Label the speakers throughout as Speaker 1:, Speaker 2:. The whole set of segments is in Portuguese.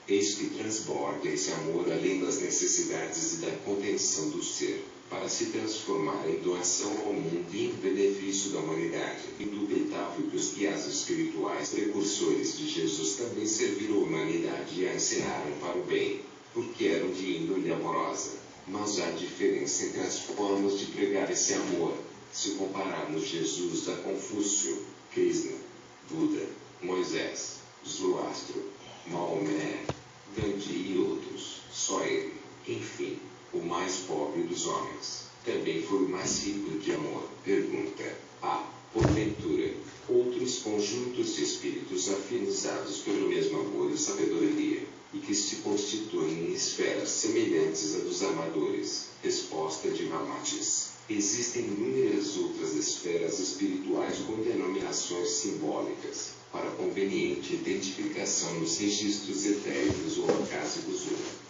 Speaker 1: Eis que transborda esse amor além das necessidades e da contenção do ser, para se transformar em doação ao mundo e em benefício da humanidade. Indubitável que os guias espirituais precursores de Jesus também serviram a humanidade e a ensinaram para o bem, porque eram de índole amorosa. Mas há diferença entre as formas de pregar esse amor, se compararmos Jesus a Confúcio, Krishna, Buda, Moisés, Zoroastro, Maomé, Gandhi e outros. Só ele, enfim, o mais pobre dos homens, também foi o mais rico de amor. Pergunta: há, porventura, outros conjuntos de espíritos afinizados pelo mesmo amor e sabedoria, e que se constituem em esferas semelhantes à dos amadores? Resposta de Ramatis: existem inúmeras outras esferas espirituais com denominações simbólicas, para conveniente identificação nos registros etéricos ou acásicos 1,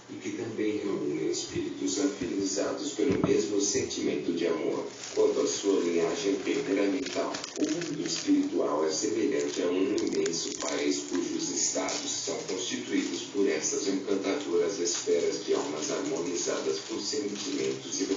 Speaker 1: e que também reúnem espíritos afinizados pelo mesmo sentimento de amor. Quanto à sua linhagem temperamental, o mundo espiritual é semelhante a um imenso país cujos estados são constituídos por essas encantadoras esferas de almas harmonizadas por sentimentos e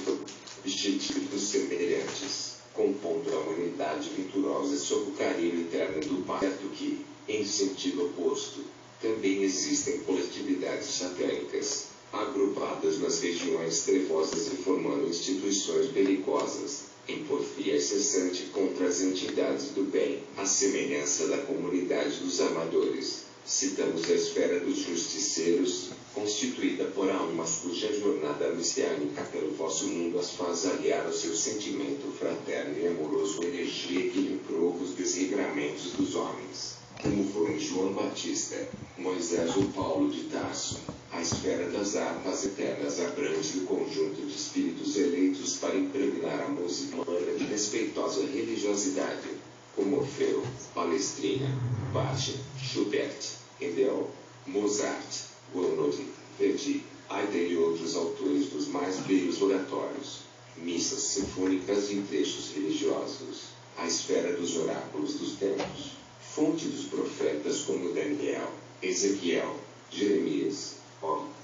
Speaker 1: objetivos semelhantes, compondo a humanidade virtuosa sob o carinho eterno do Pai. Certo que, em sentido oposto, também existem coletividades satânicas, agrupadas nas regiões trevosas e formando instituições belicosas, em porfia incessante contra as entidades do bem, à semelhança da comunidade dos amadores. Citamos a esfera dos justiceiros, constituída por almas cuja jornada messiânica pelo vosso mundo as faz aliar ao seu sentimento fraterno e amoroso energia que lhe prova os desregramentos dos homens, como foram João Batista, Moisés ou Paulo de Tarso. A esfera das harpas eternas abrange o conjunto de espíritos eleitos para impregnar a música humana de respeitosa religiosidade, como Orfeu, Palestrina, Bach, Schubert, Handel, Mozart, Gounod, Verdi, Haydn e outros autores dos mais belos oratórios, missas sinfônicas e trechos religiosos. A esfera dos oráculos dos tempos, fonte dos profetas como Daniel, Ezequiel, Jeremias,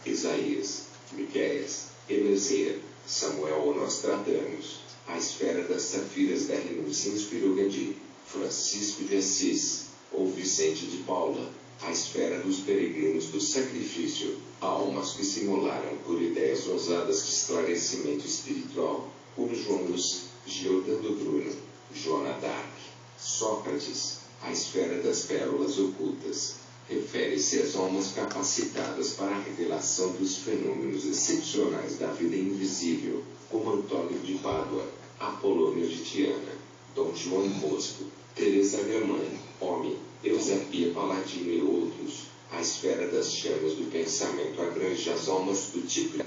Speaker 1: Isaías, Miqueias, Ezequiel, Samuel ou nós tratamos. A esfera das safiras da renúncia inspirou Gandhi, Francisco de Assis, ou Vicente de Paula. A esfera dos peregrinos do sacrifício, almas que simularam por ideias ousadas de esclarecimento espiritual, como João Luz, Giordano Bruno, Joana d'Arc, Sócrates. A esfera das pérolas ocultas refere-se às almas capacitadas para a revelação dos fenômenos excepcionais da vida invisível, como Antônio de Pádua, Apolônio de Tiana, Dom João Bosco, Teresa Gamani, Homem, Eusebia Paladino e outros. A esfera das chamas do pensamento abrange as almas do tipo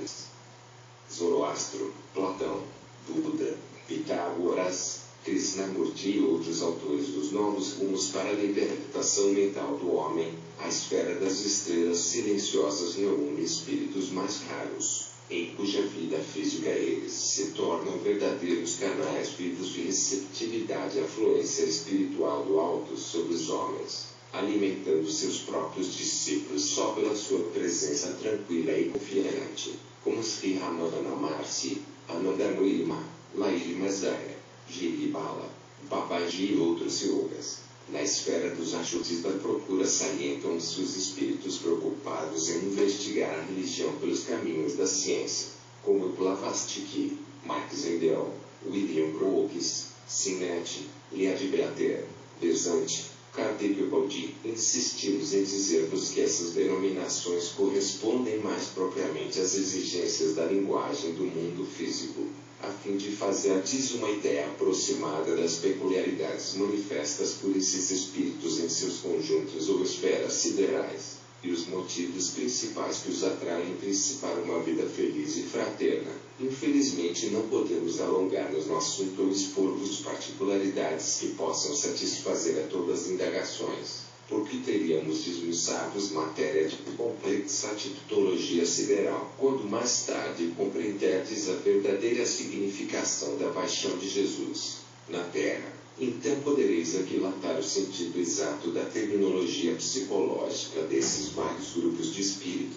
Speaker 1: Zoroastro, Platão, Buda, Pitágoras, Krishnamurti e outros autores dos novos rumos para a libertação mental do homem. A esfera das estrelas silenciosas reúne espíritos mais raros, em cuja vida física eles se tornam verdadeiros canais vivos de receptividade à fluência espiritual do alto sobre os homens, alimentando seus próprios discípulos só pela sua presença tranquila e confiante, como Sri Ramana Maharshi, Anandamurima, Lairi Mazaya, Jiribala, Babaji e outros yogas. Na esfera dos ajudes da procura salientam-se os espíritos preocupados em investigar a religião pelos caminhos da ciência, como Blavatsky, Marx Engels, William Crookes, Sinet, Liad Beater, Besant, Kardec e Baudy. Insistimos em dizer-vos que essas denominações correspondem mais propriamente às exigências da linguagem do mundo físico, a fim de fazer-lhes uma ideia aproximada das peculiaridades manifestas por esses espíritos em seus conjuntos ou esferas siderais, e os motivos principais que os atraem-se para uma vida feliz e fraterna. Infelizmente não podemos alongar nos nossos assunto ou expor-vos particularidades que possam satisfazer a todas as indagações, porque teríamos de esmiuçar-vos matéria de complexa titologia sideral, quando mais tarde compreenderdes a verdadeira significação da paixão de Jesus na terra. Então podereis aquilatar o sentido exato da terminologia psicológica desses vários grupos de espíritos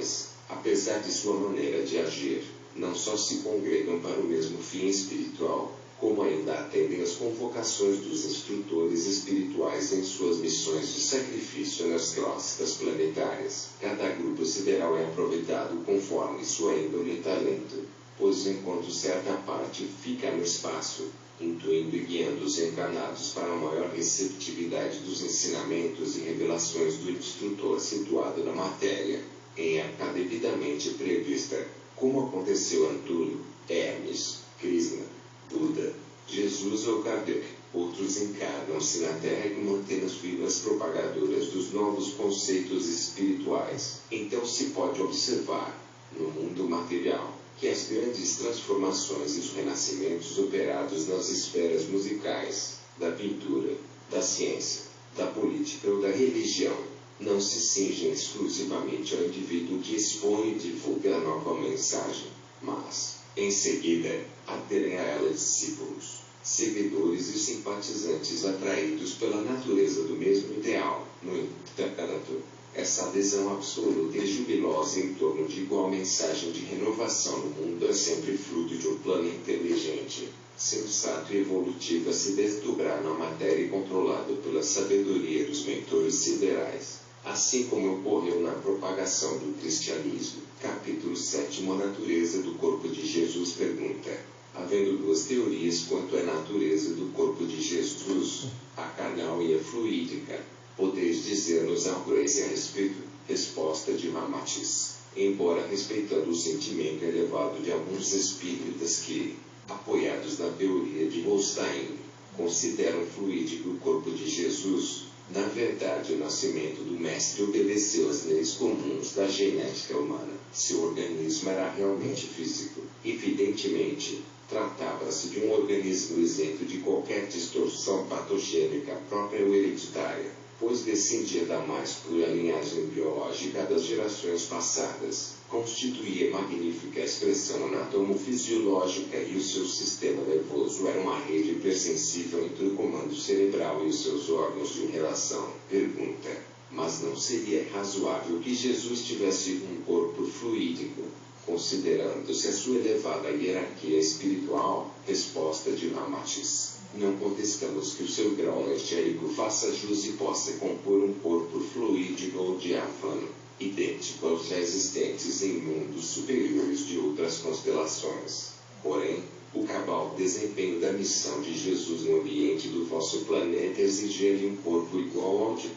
Speaker 1: quais, apesar de sua maneira de agir, não só se congregam para o mesmo fim espiritual, como ainda atendem às convocações dos instrutores espirituais em suas missões de sacrifício nas crônicas planetárias. Cada grupo sideral é aproveitado conforme sua índole e talento, pois enquanto certa parte fica no espaço, intuindo e guiando os encarnados para a maior receptividade dos ensinamentos e revelações do instrutor situado na matéria, em época devidamente prevista, como aconteceu a Antúlio, Hermes, Krishna, Buda, Jesus ou Kardec. Outros encarnam-se na Terra e mantêm as vivas propagadoras dos novos conceitos espirituais. Então se pode observar, no mundo material, que as grandes transformações e os renascimentos operados nas esferas musicais, da pintura, da ciência, da política ou da religião, não se cingem exclusivamente ao indivíduo que expõe e divulga a nova mensagem, mas, em seguida, aderem a ela discípulos, seguidores e simpatizantes atraídos pela natureza do mesmo ideal. No entanto, essa adesão absoluta e jubilosa em torno de igual mensagem de renovação no mundo é sempre fruto de um plano inteligente, sensato e evolutivo a se desdobrar na matéria e controlado pela sabedoria dos mentores siderais. Assim como ocorreu na propagação do cristianismo. Capítulo 7. A natureza do corpo de Jesus pergunta. Havendo duas teorias quanto à natureza do corpo de Jesus, a carnal e a fluídica, podeis dizer-nos algo a esse respeito? Resposta de Ramatiz. Embora respeitando o sentimento elevado de alguns espíritas que, apoiados na teoria de Holstein, consideram fluídico o corpo de Jesus, na verdade o nascimento do Mestre obedeceu às leis comuns da genética humana. Seu organismo era realmente físico. Evidentemente, tratava-se de um organismo isento de qualquer distorção patogênica própria ou hereditária, pois descendia da mais pura linhagem biológica das gerações passadas, constituía magnífica expressão anatomo-fisiológica e o seu sistema nervoso era uma rede hipersensível entre o comando cerebral e os seus órgãos de relação. Pergunta: mas não seria razoável que Jesus tivesse um corpo fluídico, considerando-se a sua elevada hierarquia espiritual? Resposta de Ramatiz. Não contestamos que o seu grau angélico faça jus e possa compor um corpo fluídico ou diáfano, idêntico aos já existentes em mundos superiores de outras constelações. Porém, o cabal desempenho da missão de Jesus no ambiente do vosso planeta exigia-lhe um corpo igual ao de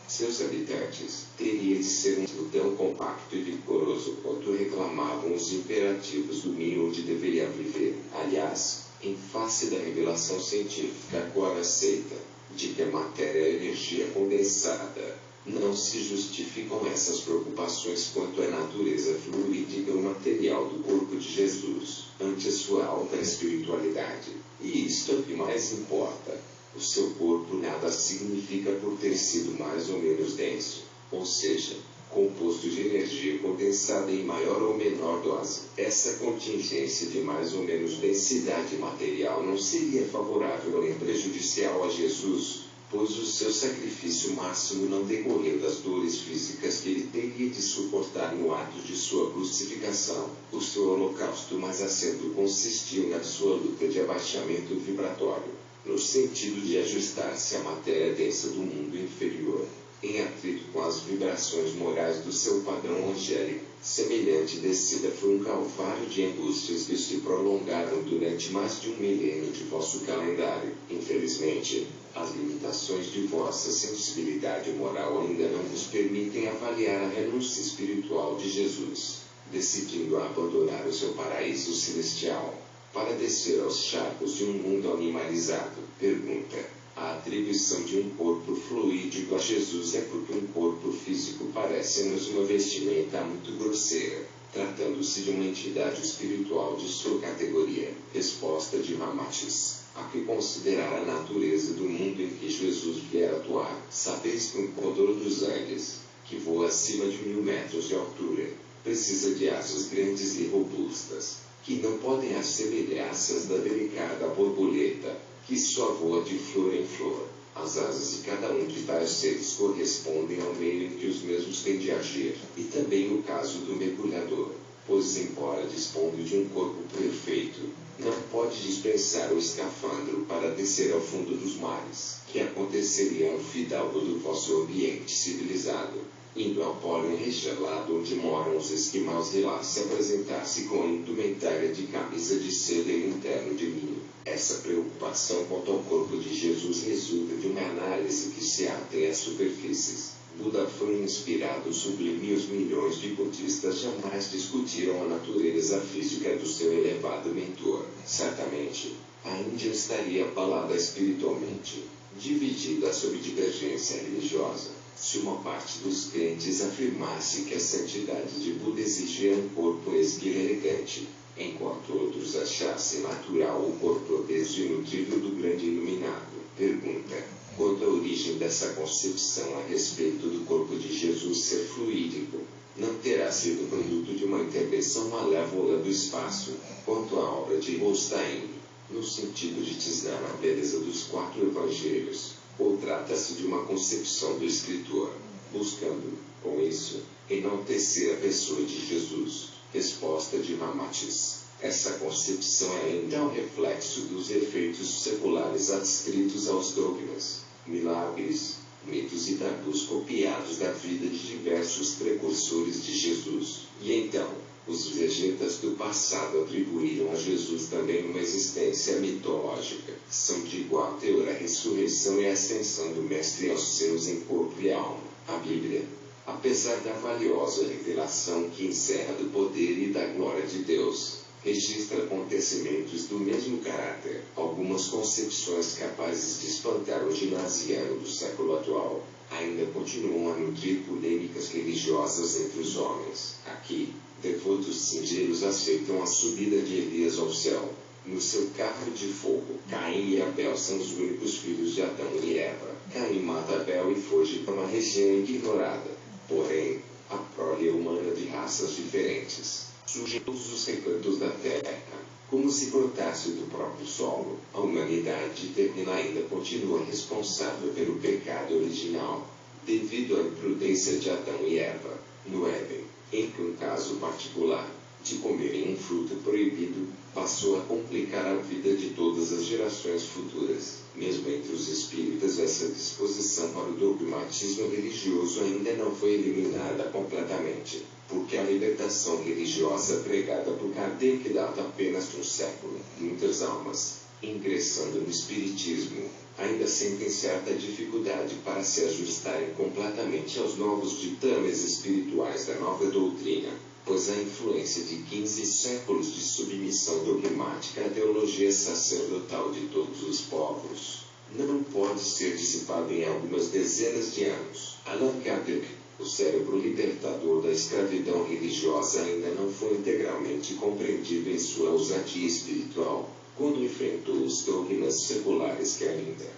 Speaker 1: seus habitantes. Teria de ser um tão compacto e vigoroso quanto reclamavam os imperativos do meio onde deveria viver. Aliás, em face da revelação científica agora aceita, de que a matéria é energia condensada, não se justificam essas preocupações quanto à natureza fluídica ou material do corpo de Jesus, ante a sua alta espiritualidade. E isto é o que mais importa. O seu corpo nada significa por ter sido mais ou menos denso, ou seja, composto de energia condensada em maior ou menor dose. Essa contingência de mais ou menos densidade material não seria favorável nem prejudicial a Jesus, pois o seu sacrifício máximo não decorreu das dores físicas que ele teria de suportar no ato de sua crucificação. O seu holocausto mais acento consistiu na sua luta de abaixamento vibratório, no sentido de ajustar-se à matéria densa do mundo inferior, em atrito com as vibrações morais do seu padrão angélico. Semelhante descida foi um calvário de angústias que se prolongaram durante mais de 1 milênio de vosso calendário. Infelizmente, as limitações de vossa sensibilidade moral ainda não vos permitem avaliar a renúncia espiritual de Jesus, decidindo abandonar o seu paraíso celestial, para descer aos charcos de um mundo animalizado. Pergunta: a atribuição de um corpo fluídico a Jesus é porque um corpo físico parece-nos uma vestimenta muito grosseira, tratando-se de uma entidade espiritual de sua categoria. Resposta de Ramatiz. Há que considerar a natureza do mundo em que Jesus vier atuar. Sabeis que um condor dos Andes, que voa acima de 1000 metros de altura, precisa de asas grandes e robustas, que não podem assemelhar-se às da delicada borboleta, que só voa de flor em flor. As asas de cada um de tais seres correspondem ao meio em que os mesmos Jesus tem de agir, e também o caso do mergulhador, pois embora dispondo de um corpo perfeito, não pode dispensar o escafandro para descer ao fundo dos mares, que aconteceria no fidalgo do vosso ambiente civilizado, indo ao polo enregelado onde moram os esquimais de lá se apresentar-se com a indumentária de camisa de seda e interno de linho. Essa preocupação quanto ao corpo de Jesus resulta de uma análise que se atém às superfícies. Buda foi inspirado sublime e os milhões de budistas jamais discutiram a natureza física do seu elevado mentor. Certamente, a Índia estaria abalada espiritualmente, dividida sob divergência religiosa, se uma parte dos crentes afirmasse que a santidade de Buda exigia um corpo esguio e elegante, enquanto outros achassem natural o corpo obeso e nutrido do grande iluminado. Pergunta: quanto à origem dessa concepção a respeito do corpo de Jesus ser fluídico, não terá sido produto de uma intervenção malévola do espaço, quanto à obra de Holstein, no sentido de tisnar a beleza dos 4 evangelhos, ou trata-se de uma concepção do escritor, buscando, com isso, enaltecer a pessoa de Jesus? Resposta de Mamatis: essa concepção é ainda um reflexo dos efeitos seculares adscritos aos dogmas, milagres, mitos e tabus copiados da vida de diversos precursores de Jesus. E então, os exegetas do passado atribuíram a Jesus também uma existência mitológica. São de igual teor a ressurreição e a ascensão do Mestre aos céus em corpo e alma. A Bíblia, apesar da valiosa revelação que encerra do poder e da glória de Deus, registra acontecimentos do mesmo caráter. Algumas concepções capazes de espantar o ginasiano do século atual ainda continuam a nutrir polêmicas religiosas entre os homens. Aqui, devotos singelos aceitam a subida de Elias ao céu. No seu carro de fogo, Caim e Abel são os únicos filhos de Adão e Eva. Caim mata Abel e foge para uma região ignorada. Porém, a prole humana de raças diferentes surge em todos os recantos da terra, como se brotasse do próprio solo. A humanidade terrena ainda continua responsável pelo pecado original, devido à imprudência de Adão e Eva, no Éden, em que um caso particular, de comerem um fruto proibido, passou a complicar a vida de todas as gerações futuras. Mesmo entre os espíritas, essa disposição para o dogmatismo religioso ainda não foi eliminada completamente, porque a libertação religiosa pregada por Kardec data apenas de um século. Muitas almas, ingressando no espiritismo, ainda sentem certa dificuldade para se ajustarem completamente aos novos ditames espirituais da nova doutrina, pois a influência de 15 séculos de submissão dogmática à teologia sacerdotal de todos os povos não pode ser dissipada em algumas dezenas de anos. Allan Kardec, o cérebro libertador da escravidão religiosa, ainda não foi integralmente compreendido em sua ousadia espiritual, quando enfrentou os dogmas seculares que ainda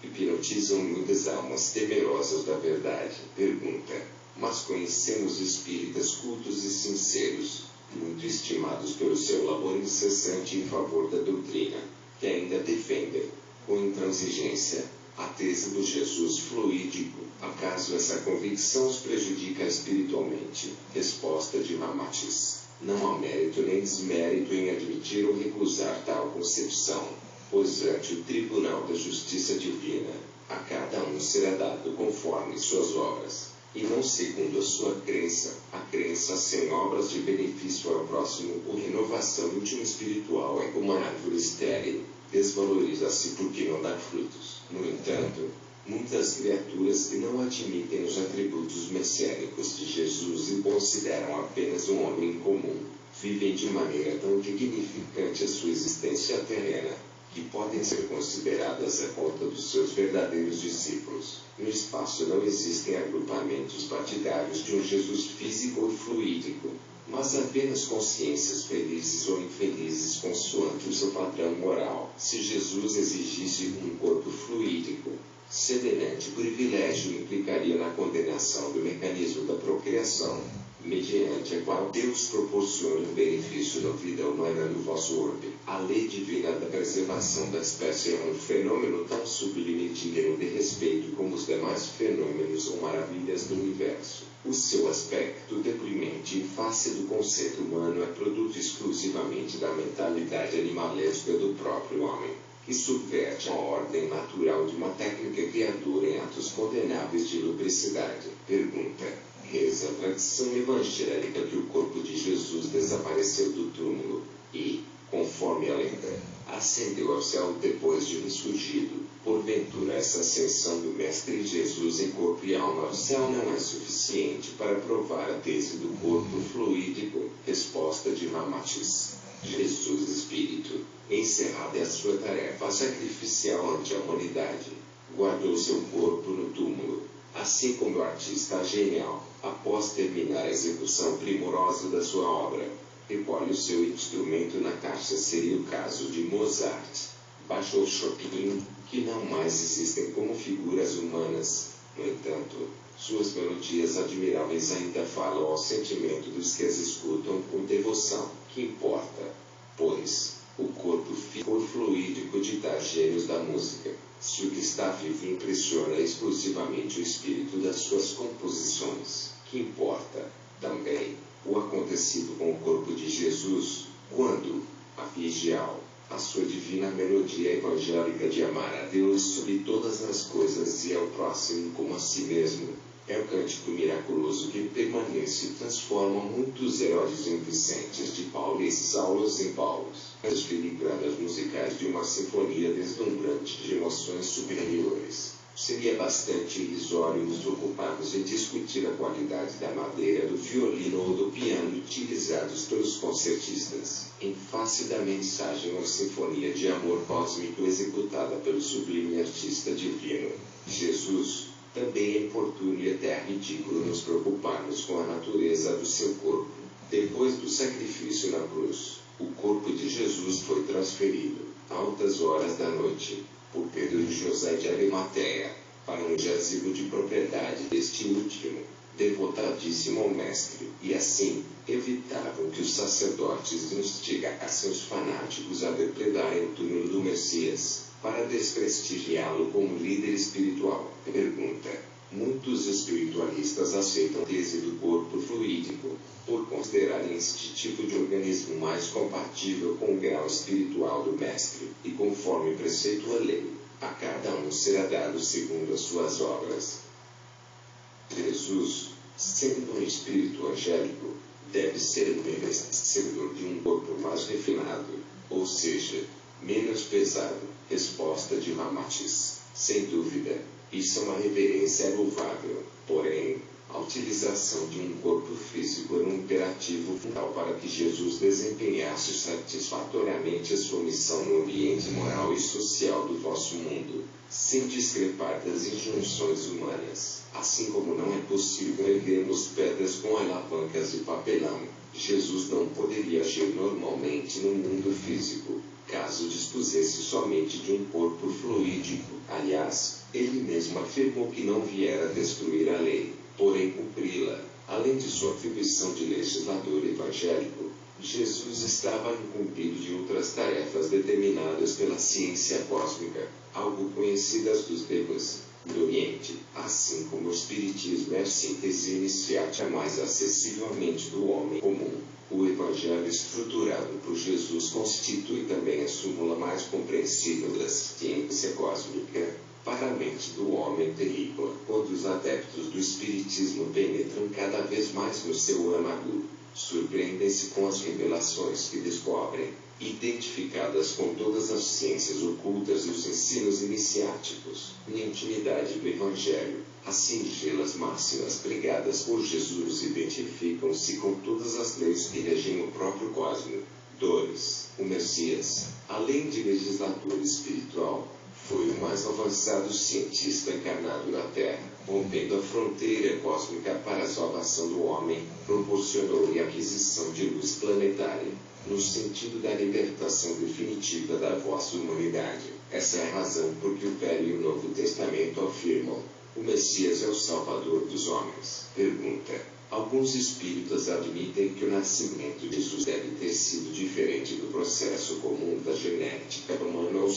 Speaker 1: hipnotizam muitas almas temerosas da verdade. Pergunta: mas conhecemos espíritas cultos e sinceros, muito estimados pelo seu labor incessante em favor da doutrina, que ainda defendem, com intransigência, a tese do Jesus fluídico. Acaso essa convicção os prejudica espiritualmente? Resposta de Mamatis: não há mérito nem desmérito em admitir ou recusar tal concepção, pois ante o tribunal da justiça divina, a cada um será dado conforme suas obras, e não segundo a sua crença. A crença sem obras de benefício ao próximo ou renovação íntima espiritual é como a árvore estéril, desvaloriza-se porque não dá frutos. No entanto, muitas criaturas que não admitem os atributos messiânicos de Jesus e consideram apenas um homem comum, vivem de maneira tão dignificante a sua existência terrena, que podem ser consideradas a conta dos seus verdadeiros discípulos. No espaço não existem agrupamentos partidários de um Jesus físico ou fluídico, mas apenas consciências felizes ou infelizes consoante o seu padrão moral. Se Jesus exigisse um corpo fluídico, semelhante privilégio implicaria na condenação do mecanismo da procriação criação, mediante a qual Deus proporciona o benefício da vida humana no vosso orbe. A lei divina da preservação da espécie é um fenômeno tão sublime e digno de respeito como os demais fenômenos ou maravilhas do universo. O seu aspecto deprimente em face do conceito humano é produto exclusivamente da mentalidade animalesca do próprio homem, que subverte a ordem natural de uma técnica criadora em atos condenáveis de lubricidade. Pergunta: reza a tradição evangélica que o corpo de Jesus desapareceu do túmulo e, conforme a lenda, ascendeu ao céu depois de ressurgido. Porventura essa ascensão do Mestre Jesus em corpo e alma ao céu não é suficiente para provar a tese do corpo fluídico? Resposta de Ramatiz: Jesus Espírito, encerrada a sua tarefa sacrificial ante a humanidade, guardou seu corpo no túmulo, assim como o artista genial, após terminar a execução primorosa da sua obra, recolhe o seu instrumento na caixa. Seria o caso de Mozart, Bach, Chopin, que não mais existem como figuras humanas. No entanto, suas melodias admiráveis ainda falam ao sentimento dos que as escutam com devoção. Que importa, pois, o corpo fluídico de tais gênios da música, se o que está vivo impressiona exclusivamente o espírito das suas composições? Que importa, também, o acontecido com o corpo de Jesus, quando, a vigial, a sua divina melodia evangélica de amar a Deus sobre todas as coisas e ao próximo como a si mesmo, é o cântico miraculoso que permanece e transforma muitos Herodes em Vicentes de Paulo e Saulos em Paulos, as filigranas musicais de uma sinfonia deslumbrante de emoções superiores. Seria bastante irrisório nos ocuparmos em discutir a qualidade da madeira do violino ou do piano utilizados pelos concertistas, em face da mensagem ou sinfonia de amor cósmico executada pelo sublime artista divino, Jesus. Também é importuno e até ridículo nos preocuparmos com a natureza do seu corpo. Depois do sacrifício na cruz, o corpo de Jesus foi transferido, a altas horas da noite, por Pedro e José de Arimateia, para um jazigo de propriedade deste último, devotadíssimo ao Mestre, e assim, evitavam que os sacerdotes instigassem os fanáticos a depredarem o túmulo do Messias, para desprestigiá-lo como líder espiritual. Pergunta: muitos espiritualistas aceitam a tese do corpo fluídico, por considerarem este tipo de organismo mais compatível com o grau espiritual do Mestre, e conforme preceitua a lei, a cada um será dado segundo as suas obras. Jesus, sendo um espírito angélico, deve ser o merecedor de um corpo mais refinado, ou seja, menos pesado. Resposta de Ramatiz: sem dúvida, isso é uma reverência louvável. Porém, a utilização de um corpo físico era um imperativo fundamental para que Jesus desempenhasse satisfatoriamente a sua missão no ambiente moral e social do vosso mundo, sem discrepar das injunções humanas. Assim como não é possível erguermos pedras com alavancas de papelão, Jesus não poderia agir normalmente no mundo físico, caso dispusesse somente de um corpo fluídico. Aliás, ele mesmo afirmou que não viera destruir a lei, porém cumpri-la. Além de sua atribuição de legislador evangélico, Jesus estava incumbido de outras tarefas determinadas pela ciência cósmica, algo conhecidas dos gregos do Oriente, assim como o Espiritismo é a síntese iniciática mais acessível à mente do homem comum. O Evangelho estruturado por Jesus constitui também a súmula mais compreensível da ciência cósmica para a mente do homem terrícola. Quando os adeptos do Espiritismo penetram cada vez mais no seu âmago, surpreendem-se com as revelações que descobrem, identificadas com todas as ciências ocultas e os ensinos iniciáticos, na intimidade do Evangelho. As singelas máximas pregadas por Jesus identificam-se com todas as leis que regem o próprio cosmos. 2. O Messias, além de legislador espiritual, foi o mais avançado cientista encarnado na Terra, rompendo a fronteira cósmica para a salvação do homem, proporcionou-lhe a aquisição de luz planetária, no sentido da libertação definitiva da vossa humanidade. Essa é a razão por que o Velho e o Novo Testamento afirmam: o Messias é o Salvador dos homens. Pergunta: algum Alguns espíritas admitem que o nascimento de Jesus deve ter sido diferente do processo comum da genética humana ou